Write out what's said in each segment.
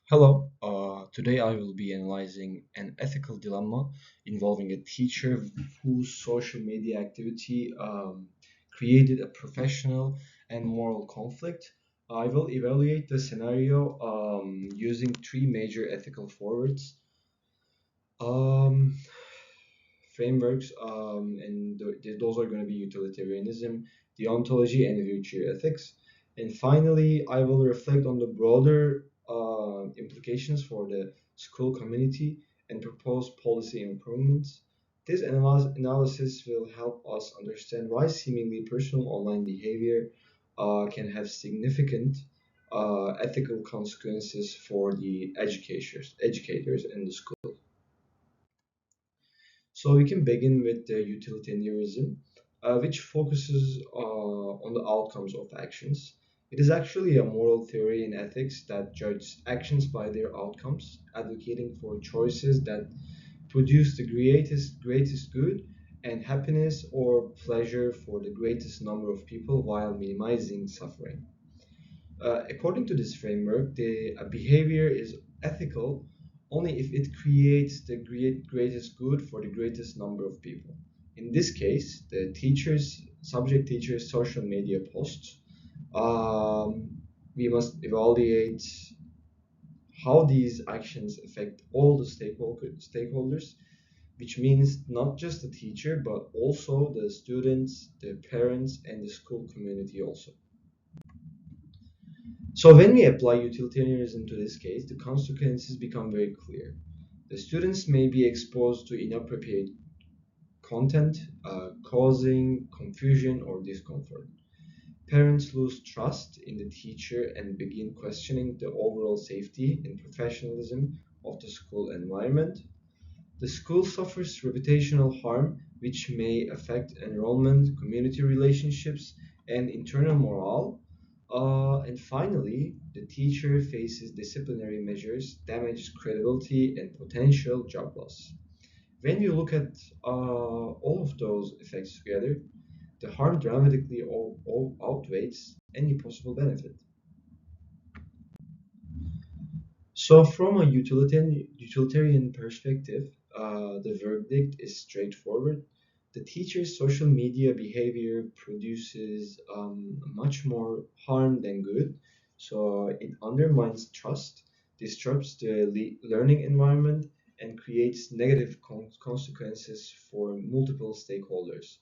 Hello, today I will be analyzing an ethical dilemma involving a teacher whose social media activity created a professional and moral conflict. I will evaluate the scenario using three major ethical forwards. Um, Frameworks, and those are going to be utilitarianism, deontology, and virtue ethics. And finally, I will reflect on the broader implications for the school community and propose policy improvements. This analysis will help us understand why seemingly personal online behavior can have significant ethical consequences for the educators in the school. So we can begin with the utilitarianism, which focuses on the outcomes of actions. It is actually a moral theory in ethics that judges actions by their outcomes, advocating for choices that produce the greatest good and happiness or pleasure for the greatest number of people while minimizing suffering. According to this framework, the behavior is ethical only if it creates the greatest good for the greatest number of people. In this case, the subject teacher's social media posts, we must evaluate how these actions affect all the stakeholders, which means not just the teacher, but also the students, the parents, and the school community also. So when we apply utilitarianism to this case, the consequences become very clear. The students may be exposed to inappropriate content, causing confusion or discomfort. Parents lose trust in the teacher and begin questioning the overall safety and professionalism of the school environment. The school suffers reputational harm, which may affect enrollment, community relationships, and internal morale. And finally, the teacher faces disciplinary measures, damages credibility, and potential job loss. When you look at all of those effects together, the harm dramatically outweighs any possible benefit. So, from a utilitarian perspective, the verdict is straightforward. The teacher's social media behavior produces much more harm than good. So, it undermines trust, disrupts the learning environment, and creates negative consequences for multiple stakeholders.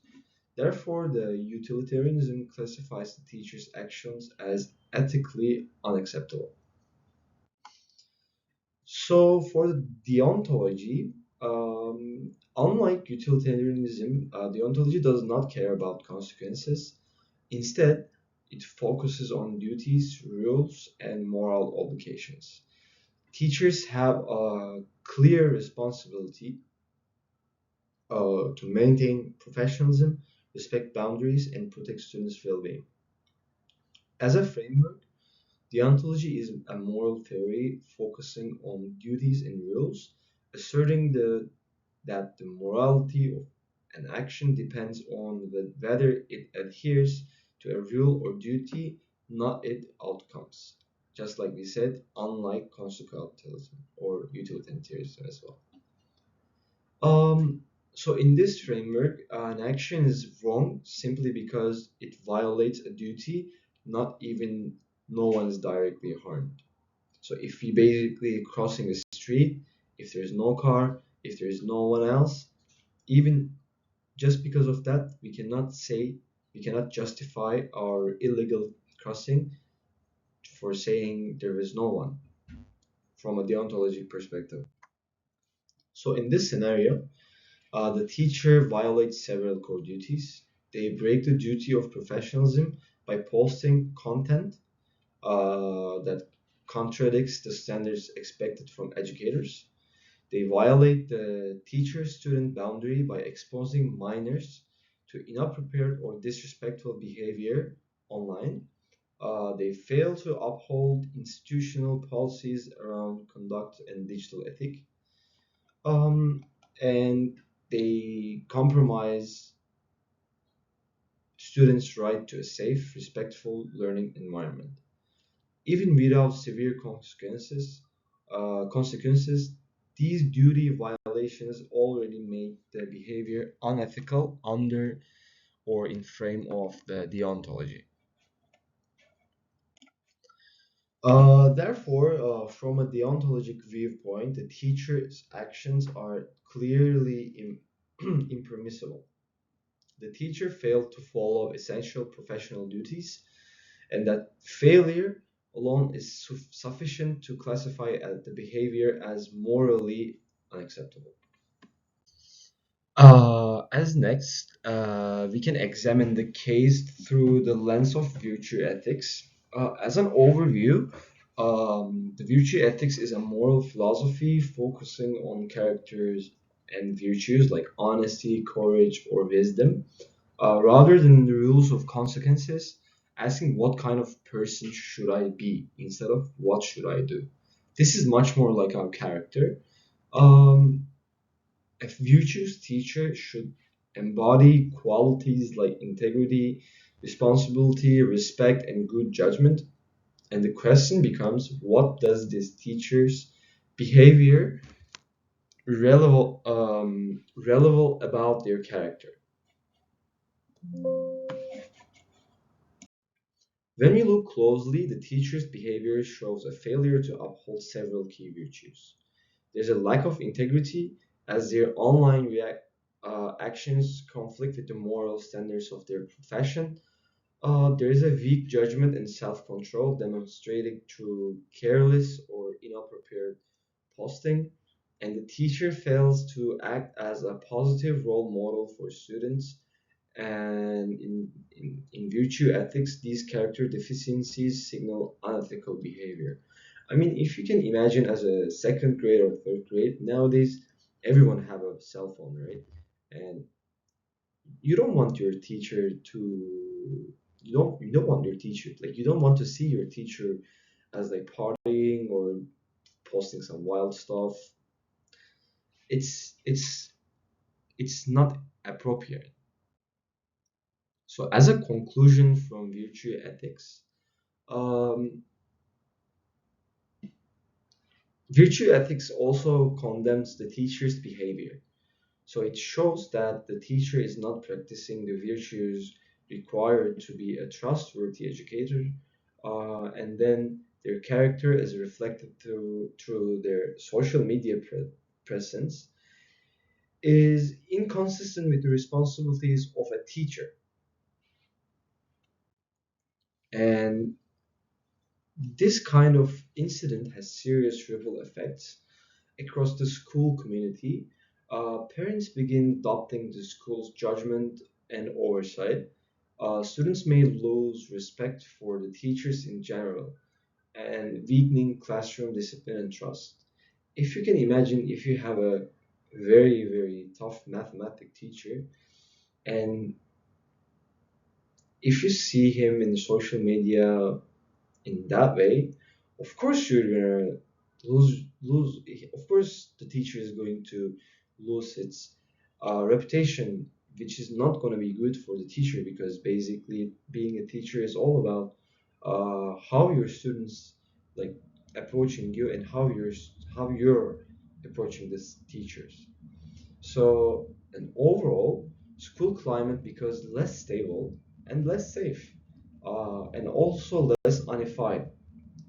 Therefore, the utilitarianism classifies the teacher's actions as ethically unacceptable. So for the deontology, unlike utilitarianism, deontology does not care about consequences. Instead, it focuses on duties, rules, and moral obligations. Teachers have a clear responsibility to maintain professionalism, respect boundaries, and protect students' well-being. As a framework, deontology is a moral theory focusing on duties and rules, asserting that the morality of an action depends on whether it adheres to a rule or duty, not its outcomes. Just like we said, unlike consequentialism or utilitarianism as well. So in this framework, an action is wrong simply because it violates a duty, not even no one's directly harmed. So if we basically crossing a street, if there's no car, if there's no one else, even just because of that, we cannot justify our illegal crossing for saying there is no one from a deontology perspective. So in this scenario, the teacher violates several core duties. They break the duty of professionalism by posting content that contradicts the standards expected from educators. They violate the teacher-student boundary by exposing minors to inappropriate or disrespectful behavior online. They fail to uphold institutional policies around conduct and digital ethic. Um, and they compromise students' right to a safe, respectful learning environment. Even without severe consequences, consequences, these duty violations already make the behavior unethical under or in frame of the deontology. Therefore, from a deontologic viewpoint, the teacher's actions are clearly impermissible. The teacher failed to follow essential professional duties, and that failure alone is sufficient to classify the behavior as morally unacceptable. As next, we can examine the case through the lens of virtue ethics. As an overview, the virtue ethics is a moral philosophy focusing on characters and virtues like honesty, courage, or wisdom, rather than the rules of consequences, asking what kind of person should I be instead of what should I do. This is much more like our character. Um, a virtuous teacher should embody qualities like integrity, responsibility, respect, and good judgment. And the question becomes, what does this teacher's behavior relevant about their character? When we look closely, the teacher's behavior shows a failure to uphold several key virtues. There's a lack of integrity as their online actions conflict with the moral standards of their profession. There is a weak judgment and self control demonstrated through careless or inappropriate posting, and the teacher fails to act as a positive role model for students. And in virtue ethics, these character deficiencies signal unethical behavior. I mean, if you can imagine as a second grade or third grade, nowadays everyone have a cell phone, right? And you don't want your teacher to you don't want your teacher like you don't want to see your teacher as like partying or posting some wild stuff. It's it's it's not appropriate. So as a conclusion from virtue ethics, um, virtue ethics also condemns the teacher's behavior. So it shows that the teacher is not practicing the virtues required to be a trustworthy educator, and then their character is reflected through their social media presence is inconsistent with the responsibilities of a teacher. And this kind of incident has serious ripple effects across the school community. Parents begin doubting the school's judgment and oversight. Students may lose respect for the teachers in general and weakening classroom discipline and trust. If you can imagine, if you have a very, very tough mathematic teacher, and if you see him in social media in that way, of course you're gonna lose. Of course, the teacher is going to lose its reputation, which is not going to be good for the teacher because basically being a teacher is all about how your students like approaching you and how you're approaching these teachers. So, and overall, school climate becomes less stable and less safe, and also less unified.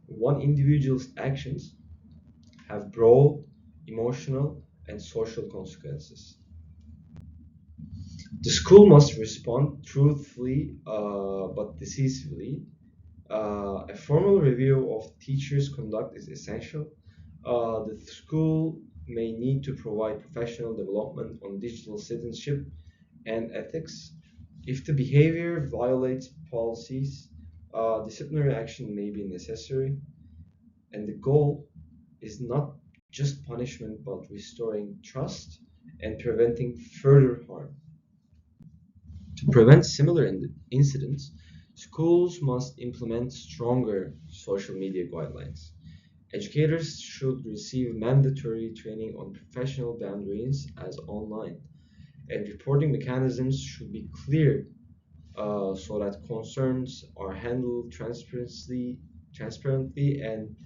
One individual's actions have broad emotional and social consequences. The school must respond truthfully but decisively. A formal review of teachers' conduct is essential. The school may need to provide professional development on digital citizenship and ethics. If the behavior violates policies, disciplinary action may be necessary, and the goal is not just punishment but restoring trust and preventing further harm. To prevent similar incidents, schools must implement stronger social media guidelines. Educators should receive mandatory training on professional boundaries as online, and reporting mechanisms should be clear so that concerns are handled transparently and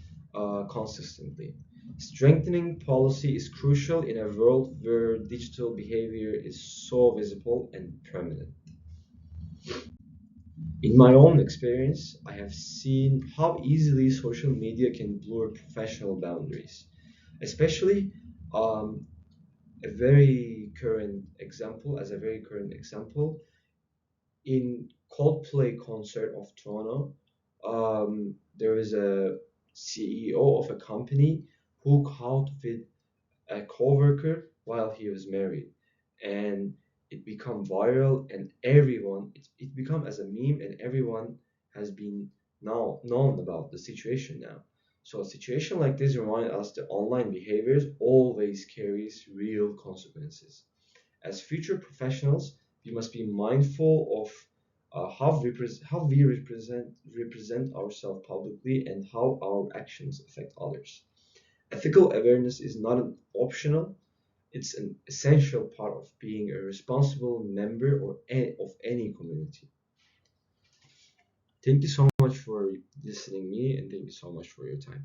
consistently. Strengthening policy is crucial in a world where digital behavior is so visible and permanent. In my own experience, I have seen how easily social media can blur professional boundaries, especially um, a very current example in Coldplay concert of Toronto. There was a CEO of a company who caught with a coworker while he was married, and it become viral, and it become as a meme, and everyone has been now known about the situation now. So a situation like this reminds us that online behaviors always carries real consequences. As future professionals, we must be mindful of how we represent ourselves publicly and how our actions affect others. Ethical awareness is not an optional, it's an essential part of being a responsible member of any community. Thank you so much for listening me, and thank you so much for your time.